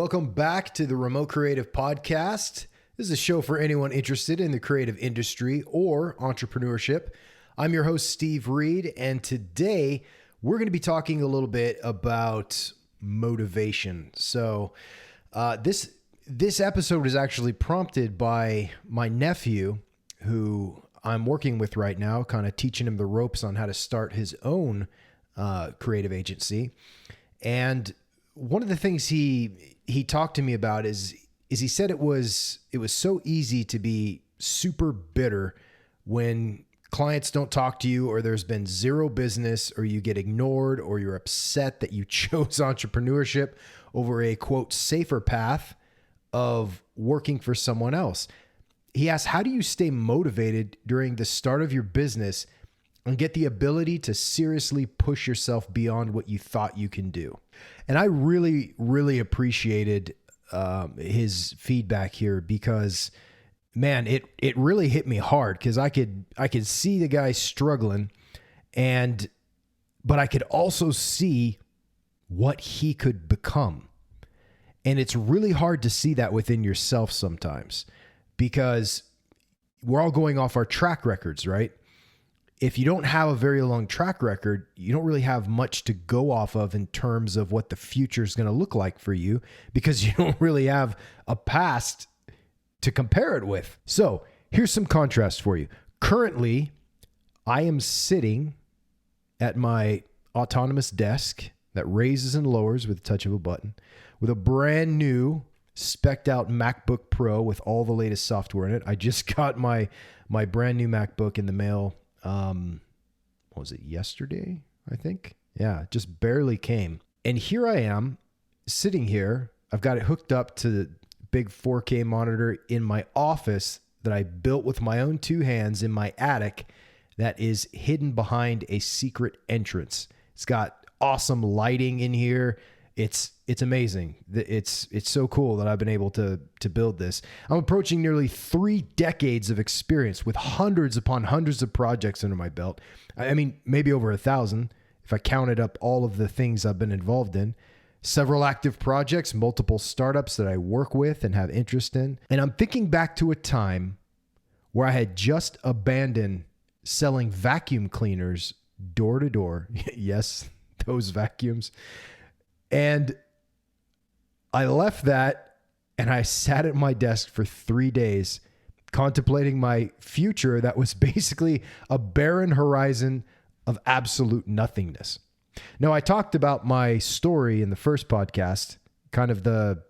Welcome back to the Remote Creative Podcast. This is a show for anyone interested in the creative industry or entrepreneurship. I'm your host, Steve Reed, and today we're going to be talking a little bit about motivation. So this episode is actually prompted by my nephew, who I'm working with right now, kind of teaching him the ropes on how to start his own creative agency. And one of the things he talked to me about is he said it was so easy to be super bitter when clients don't talk to you, or there's been zero business, or you get ignored, or you're upset that you chose entrepreneurship over a quote safer path of working for someone else. He asked, how do you stay motivated during the start of your business and get the ability to seriously push yourself beyond what you thought you can do? And I really, really appreciated his feedback here because, man, it really hit me hard because I could see the guy struggling, but I could also see what he could become. And it's really hard to see that within yourself sometimes because we're all going off our track records, right? If you don't have a very long track record, you don't really have much to go off of in terms of what the future is going to look like for you because you don't really have a past to compare it with. So here's some contrast for you. Currently, I am sitting at my autonomous desk that raises and lowers with the touch of a button with a brand new spec'd out MacBook Pro with all the latest software in it. I just got my brand new MacBook in the mail. What was it, yesterday, I think? Yeah, it just barely came. And here I am sitting here. I've got it hooked up to the big 4K monitor in my office that I built with my own two hands in my attic that is hidden behind a secret entrance. It's got awesome lighting in here. It's amazing. It's so cool that I've been able to build this. I'm approaching nearly 3 decades of experience with hundreds upon hundreds of projects under my belt. I mean, maybe over 1,000 if I counted up all of the things I've been involved in. Several active projects, multiple startups that I work with and have interest in. And I'm thinking back to a time where I had just abandoned selling vacuum cleaners door to door. Yes, those vacuums. And I left that and I sat at my desk for 3 days contemplating my future that was basically a barren horizon of absolute nothingness. Now, I talked about my story in the first podcast, kind of the,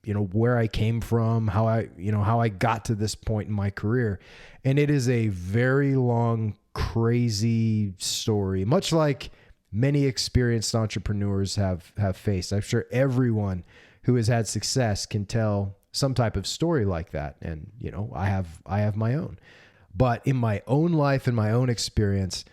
where I came from, how I got to this point in my career. And it is a very long, crazy story, much like many experienced entrepreneurs have faced. I'm sure everyone who has had success can tell some type of story like that. And, I have my own. But in my own life and my own experience,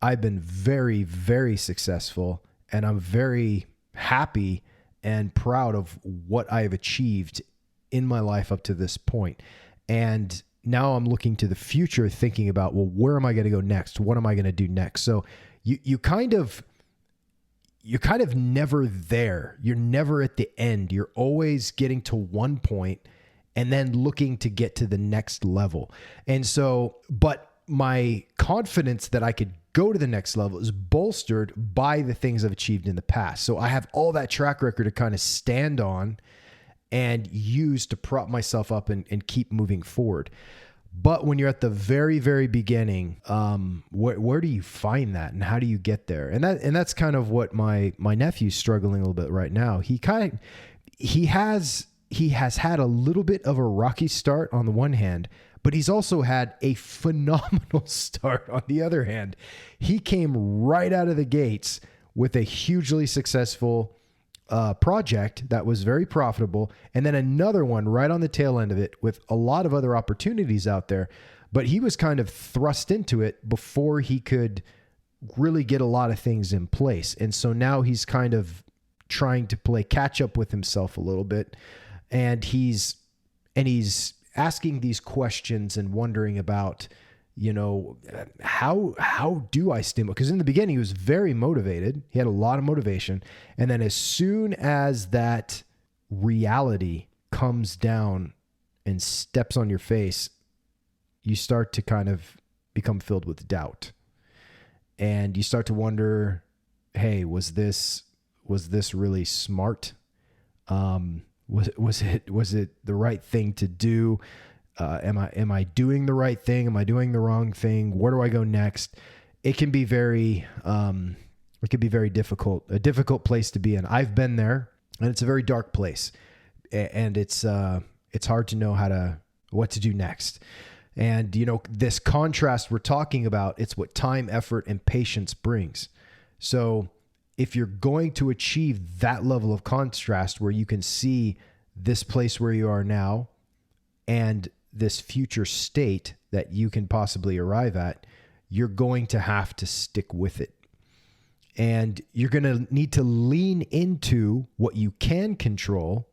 I've been very, very successful, and I'm very happy and proud of what I have achieved in my life up to this point. And now I'm looking to the future, thinking about, well, where am I going to go next? What am I going to do next? So you're kind of never there. You're never at the end. You're always getting to one point and then looking to get to the next level. And so, but my confidence that I could go to the next level is bolstered by the things I've achieved in the past. So I have all that track record to kind of stand on and use to prop myself up and keep moving forward. But when you're at the very, very beginning, where do you find that, and how do you get there? And that's kind of what my nephew's struggling a little bit right now. He has had a little bit of a rocky start on the one hand, but he's also had a phenomenal start on the other hand. He came right out of the gates with a hugely successful project that was very profitable, and then another one right on the tail end of it with a lot of other opportunities out there. But he was kind of thrust into it before he could really get a lot of things in place. And so now he's kind of trying to play catch up with himself a little bit. And he's asking these questions and wondering about, how do I stimulate? Because in the beginning, he was very motivated. He had a lot of motivation. And then as soon as that reality comes down and steps on your face, you start to kind of become filled with doubt. And you start to wonder, hey, was this really smart? Was it the right thing to do? Am I doing the right thing? Am I doing the wrong thing? Where do I go next? It can be very difficult, a difficult place to be in. I've been there, and it's a very dark place, and it's hard to know what to do next. And, this contrast we're talking about, it's what time, effort, and patience brings. So if you're going to achieve that level of contrast where you can see this place where you are now and this future state that you can possibly arrive at, you're going to have to stick with it. And you're going to need to lean into what you can control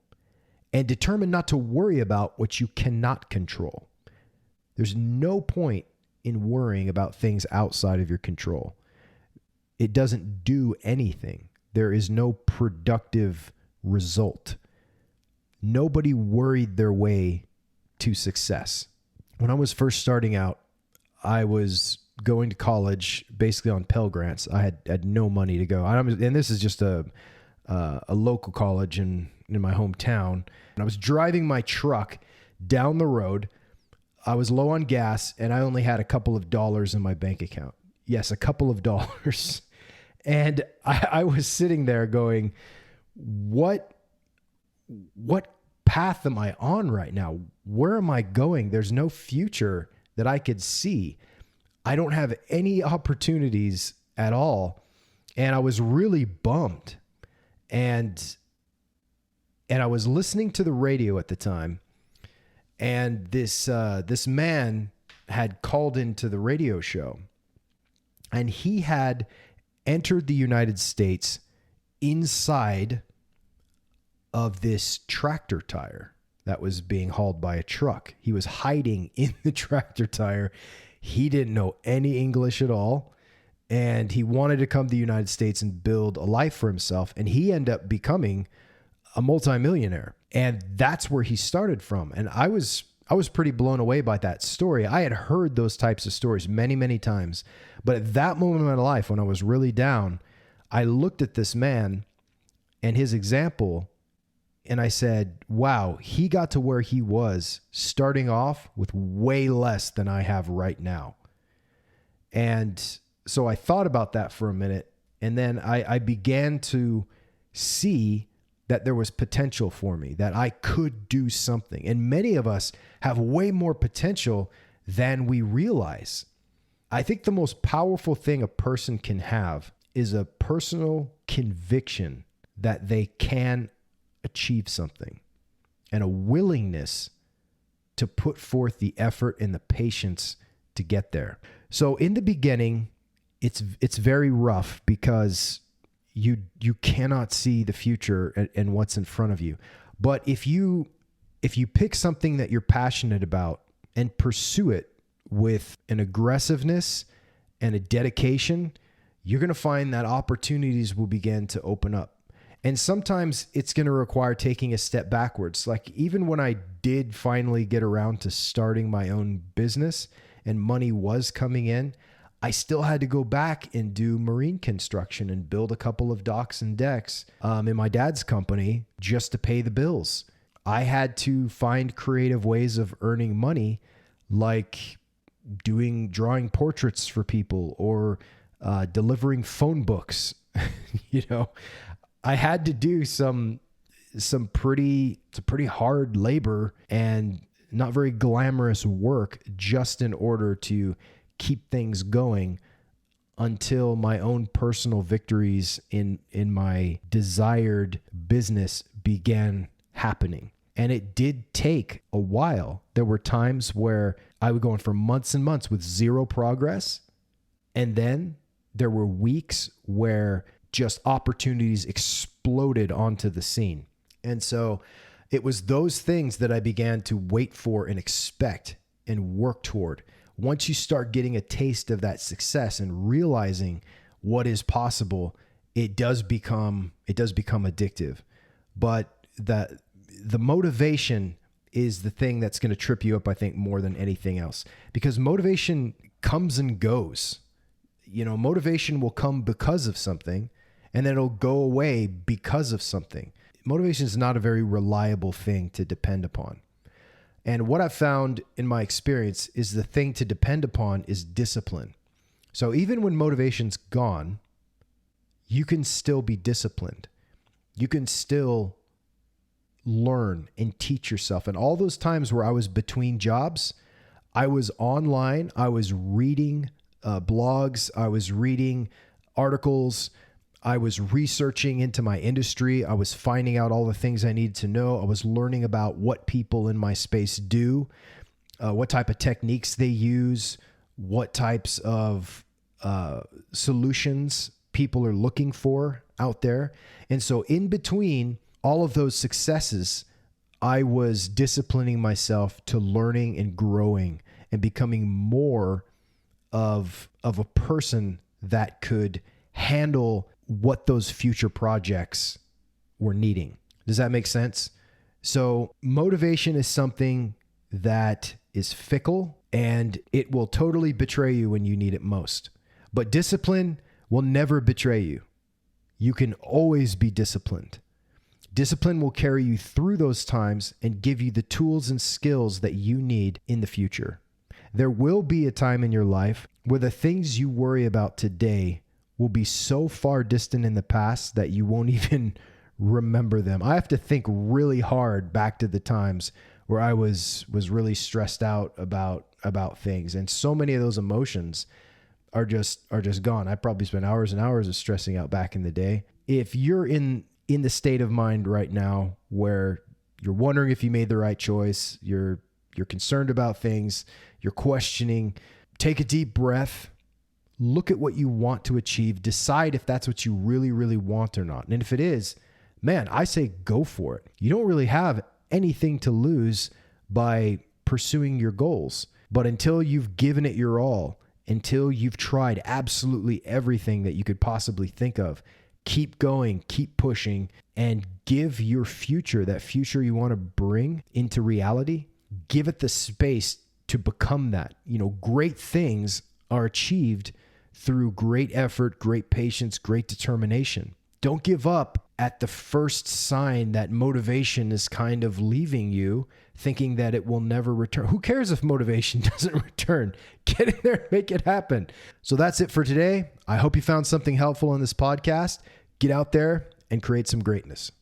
and determine not to worry about what you cannot control. There's no point in worrying about things outside of your control. It doesn't do anything. There is no productive result. Nobody worried their way to success. When I was first starting out, I was going to college basically on Pell Grants. I had no money to go. And this is just a local college in my hometown. And I was driving my truck down the road. I was low on gas, and I only had a couple of dollars in my bank account. Yes, a couple of dollars. And I was sitting there going, what path am I on right now? Where am I going? There's no future that I could see. I don't have any opportunities at all. And I was really bummed. And I was listening to the radio at the time. And this man had called into the radio show, and he had entered the United States inside of this tractor tire that was being hauled by a truck. He was hiding in the tractor tire. He didn't know any English at all, and he wanted to come to the United States and build a life for himself. And he ended up becoming a multimillionaire. And that's where he started from. And I was pretty blown away by that story. I had heard those types of stories many, many times. But at that moment in my life, when I was really down, I looked at this man and his example, and I said, wow, he got to where he was starting off with way less than I have right now. And so I thought about that for a minute, and then I began to see that there was potential for me, that I could do something. And many of us have way more potential than we realize. I think the most powerful thing a person can have is a personal conviction that they can achieve something, and a willingness to put forth the effort and the patience to get there. So in the beginning, it's very rough because you cannot see the future and what's in front of you. But if you pick something that you're passionate about and pursue it with an aggressiveness and a dedication, you're going to find that opportunities will begin to open up. And sometimes it's going to require taking a step backwards. Like even when I did finally get around to starting my own business and money was coming in, I still had to go back and do marine construction and build a couple of docks and decks in my dad's company just to pay the bills. I had to find creative ways of earning money, like drawing portraits for people or delivering phone books. I had to do some pretty hard labor and not very glamorous work just in order to keep things going until my own personal victories in my desired business began happening. And it did take a while. There were times where I would go on for months and months with zero progress. And then there were weeks where just opportunities exploded onto the scene. And so it was those things that I began to wait for and expect and work toward. Once you start getting a taste of that success and realizing what is possible, it does become addictive. But the motivation is the thing that's going to trip you up, I think, more than anything else, because motivation comes and goes. Motivation will come because of something, and then it'll go away because of something. Motivation is not a very reliable thing to depend upon. And what I've found in my experience is the thing to depend upon is discipline. So even when motivation's gone, you can still be disciplined. You can still learn and teach yourself. And all those times where I was between jobs, I was online, I was reading blogs, I was reading articles, I was researching into my industry, I was finding out all the things I needed to know, I was learning about what people in my space do, what type of techniques they use, what types of solutions people are looking for out there. And so in between all of those successes, I was disciplining myself to learning and growing and becoming more of a person that could handle what those future projects were needing. Does that make sense? So motivation is something that is fickle and it will totally betray you when you need it most. But discipline will never betray you. You can always be disciplined. Discipline will carry you through those times and give you the tools and skills that you need in the future. There will be a time in your life where the things you worry about today will be so far distant in the past that you won't even remember them. I have to think really hard back to the times where I was really stressed out about things, and so many of those emotions are just gone. I probably spent hours and hours of stressing out back in the day. If you're in the state of mind right now where you're wondering if you made the right choice, you're concerned about things, you're questioning, take a deep breath, look at what you want to achieve, decide if that's what you really, really want or not. And if it is, man, I say go for it. You don't really have anything to lose by pursuing your goals. But until you've given it your all, until you've tried absolutely everything that you could possibly think of, keep going, keep pushing, and give your future, that future you want to bring into reality, give it the space to become that. Great things are achieved through great effort, great patience, great determination. Don't give up at the first sign that motivation is kind of leaving you, thinking that it will never return. Who cares if motivation doesn't return? Get in there and make it happen. So that's it for today. I hope you found something helpful in this podcast. Get out there and create some greatness.